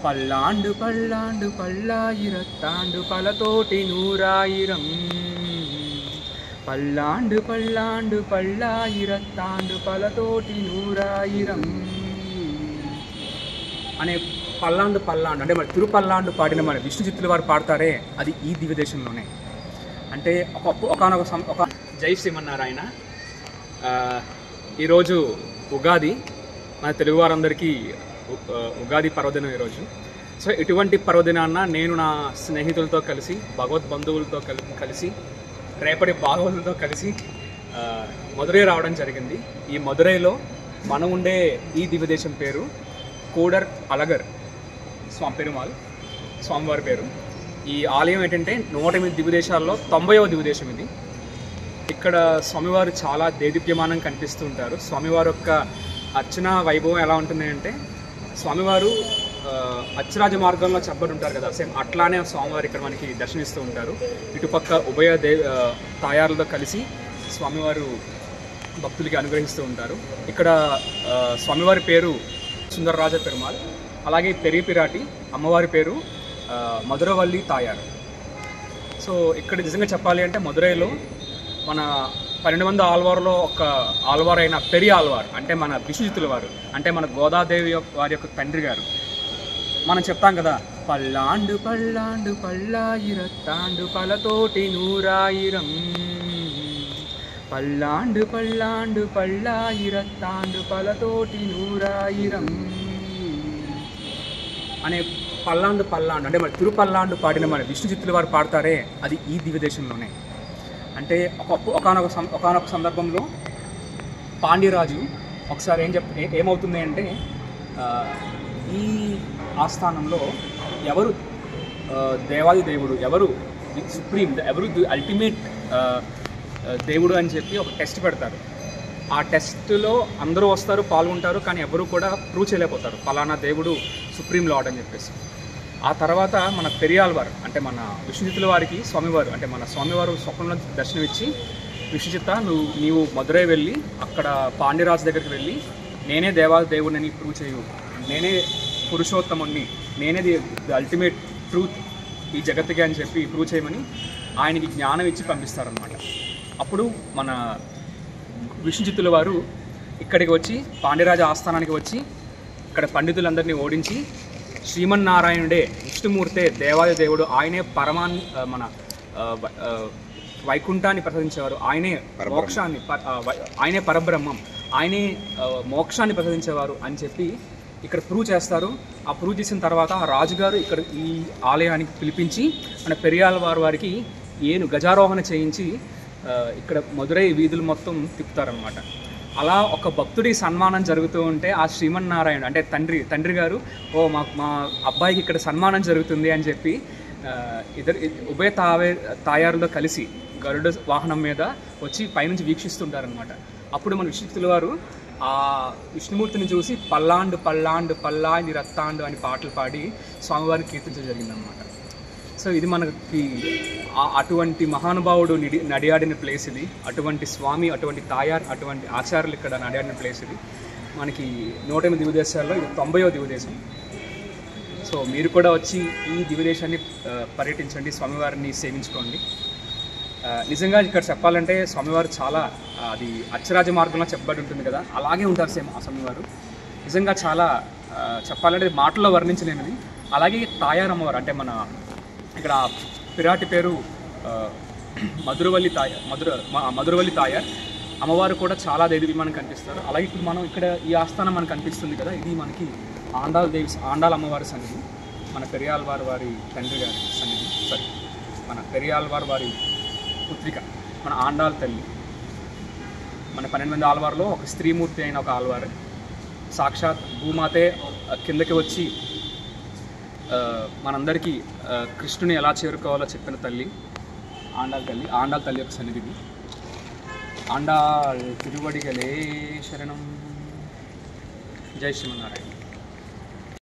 பல்லாண்டு பல்லாண்டு பல்லாயிரத்தாண்டு பலதோட்டி நூறாயிரம் பல்லாண்டு பல்லாண்டு పల్లాయిరత్తాండు పలతోటి నూరాయిరం అనే పల్లాండు పల్లాండు అంటే మరి తిరుపల్లాండు పాడిన మన విష్ణు చిత్తుల వారు పాడతారే అది ఈ దివ్యదేశంలోనే. అంటే ఒక జై శ్రీమన్నారాయణ. ఈరోజు ఉగాది, మన తెలుగు వారందరికీ ఉగాది పర్వదినం ఈరోజు. సో ఇటువంటి పర్వదినాన్న నేను నా స్నేహితులతో కలిసి, భగవద్ బంధువులతో కలిసి, రేపటి భాగవతులతో కలిసి మదురై రావడం జరిగింది. ఈ మదురైలో మనం ఉండే ఈ దివ్యదేశం పేరు కోడర్ అలగర్ పెరుమాళ్ స్వామివారి పేరు. ఈ ఆలయం ఏంటంటే 108 దివ్యదేశాల్లో 90వ దివ్యదేశం ఇది. ఇక్కడ స్వామివారు చాలా దేదీప్యమానం కనిపిస్తూ ఉంటారు. స్వామివారి యొక్క అర్చన వైభవం ఎలా ఉంటుంది అంటే, స్వామివారు అచ్చరాజ మార్గంలో చెప్పబడి ఉంటారు కదా, సేమ్ అట్లానే స్వామివారు ఇక్కడ మనకి దర్శనిస్తూ ఉంటారు. ఇటుపక్క ఉభయ తాయారులతో కలిసి స్వామివారు భక్తులకి అనుగ్రహిస్తూ ఉంటారు. ఇక్కడ స్వామివారి పేరు సుందరరాజ పెరుమాళ్, అలాగే పెరిపిరాటి అమ్మవారి పేరు మధురవల్లి తాయారు. సో ఇక్కడ నిజంగా చెప్పాలి అంటే మదురైలో మన 12 మంది ఆల్వార్లో ఒక ఆల్వార్ అయిన పెరి ఆల్వార్ అంటే మన విష్ణుచిత్తుల వారు, అంటే మన గోదాదేవి వారి యొక్క తండ్రి గారు. మనం చెప్తాం కదా, పల్లాండు పల్లాండు పల్లాయిరత్తాండు పలతోటి నూరాయిరం పల్లాండు పల్లాండు పల్లాయిరత్తాండు పలతోటి నూరాయిరం అనే పల్లాండు పల్లాండు అంటే మన తిరుపల్లాండు పాడిన మన విష్ణు చిత్తుల వారు పాడతారే అది ఈ దివ్యదేశంలోనే. అంటే ఒకానొక సందర్భంలో పాండ్యరాజు ఒకసారి ఏమవుతుంది అంటే, ఈ ఆస్థానంలో ఎవరు దేవాది దేవుడు, ఎవరు సుప్రీం, ఎవరు అల్టిమేట్ దేవుడు అని చెప్పి ఒక టెస్ట్ పెడతారు. ఆ టెస్ట్లో అందరూ వస్తారు, పాల్గొంటారు, కానీ ఎవరు కూడా ప్రూవ్ చేయలేకపోతారు పలానా దేవుడు సుప్రీం లార్డ్ అని చెప్పేసి. ఆ తర్వాత మన పెరియాల్వార్ అంటే మన విష్ణుచిత్తుల వారికి స్వామివారు అంటే మన స్వామివారు స్వప్నంలో దర్శనమిచ్చి, విష్ణుచిత్త నీవు మదురై వెళ్ళి అక్కడ పాండ్యరాజు దగ్గరికి వెళ్ళి, నేనే దేవాది దేవుడిని ప్రూవ్ చేయు, నేనే పురుషోత్తముణ్ణి, నేనే ది అల్టిమేట్ ట్రూత్ ఈ జగత్తుకి అని చెప్పి ప్రూవ్ చేయమని ఆయనకి జ్ఞానం ఇచ్చి పంపిస్తారనమాట. అప్పుడు మన విష్ణుచిత్తుల వారు ఇక్కడికి వచ్చి పాండ్యరాజ ఆస్థానానికి వచ్చి ఇక్కడ పండితులందరినీ ఓడించి, శ్రీమన్నారాయణుడే విష్ణుమూర్తే దేవాది దేవుడు, ఆయనే మన వైకుంఠాన్ని ప్రసాదించేవారు, ఆయనే మోక్షాన్ని, ఆయనే పరబ్రహ్మం, ఆయనే మోక్షాన్ని ప్రసాదించేవారు అని చెప్పి ఇక్కడ ప్రూవ్ చేస్తారు. ఆ ప్రూవ్ చేసిన తర్వాత ఆ రాజుగారు ఇక్కడ ఈ ఆలయానికి పిలిపించి మన పెరియాల్వార్ వారికి గజారోహణ చేయించి ఇక్కడ మదురై వీధులు మొత్తం తిప్పుతారనమాట. అలా ఒక భక్తుడి సన్మానం జరుగుతూ ఉంటే ఆ శ్రీమన్నారాయణ అంటే తండ్రి గారు, మా అబ్బాయికి ఇక్కడ సన్మానం జరుగుతుంది అని చెప్పి ఉభయ తాయారులో కలిసి గరుడ వాహనం మీద వచ్చి పైనుంచి వీక్షిస్తుంటారనమాట. అప్పుడు మన విష్ణుచిత్తుల వారు ఆ విష్ణుమూర్తిని చూసి పల్లాండు పల్లాండు పల్లాయిరత్తాండు అని పాటలు పాడి స్వామివారిని కీర్తించడం జరిగిందనమాట. సో ఇది మనకి అటువంటి మహానుభావుడు నడియాడిన ప్లేస్ ఇది, అటువంటి స్వామి, అటువంటి తాయార్, అటువంటి ఆచార్యులు ఇక్కడ నడియాడిన ప్లేస్ ఇది. మనకి 108 దివ్యదేశాల్లో ఇది 90వ దివ్యదేశం. సో మీరు కూడా వచ్చి ఈ దివ్యదేశాన్ని పర్యటించండి, స్వామివారిని సేవించుకోండి. నిజంగా ఇక్కడ చెప్పాలంటే స్వామివారు చాలా అది అచ్చరాజ మార్గంలో చెప్పబడి ఉంటుంది కదా, అలాగే ఉంటారు సేమ్ ఆ స్వామివారు. నిజంగా చాలా చెప్పాలంటే మాటల్లో వర్ణించలేనిది. అలాగే తాయార్ అమ్మవారు అంటే మన ఇక్కడ పిరాటి పేరు మధురవల్లి తాయార్ అమ్మవారు కూడా చాలా దేదీప్యమానం కనిపిస్తారు. అలాగే ఇప్పుడు మనం ఇక్కడ ఈ ఆస్థానం మనకు కనిపిస్తుంది కదా, ఇది మనకి ఆండాల్ అమ్మవారి సన్నిధి, మన పెరియాల్వార్ వారి తండ్రి గారి సన్నిధి, మన పెరియాల్వార్ వారి పుత్రిక మన ఆండాల్ తల్లి. మన 12 మంది ఆల్వార్లో ఒక స్త్రీమూర్తి అయిన ఒక ఆల్వార్, సాక్షాత్ భూమాతే కిందకి వచ్చి మనందరికీ కృష్ణుని ఎలా చేరుకోవాలో చెప్పిన తల్లి ఆండాల్ తల్లి యొక్క సన్నిధికి. ఆండాల్ తిరువడిగలే శరణం. జై శ్రీమన్నారాయణ.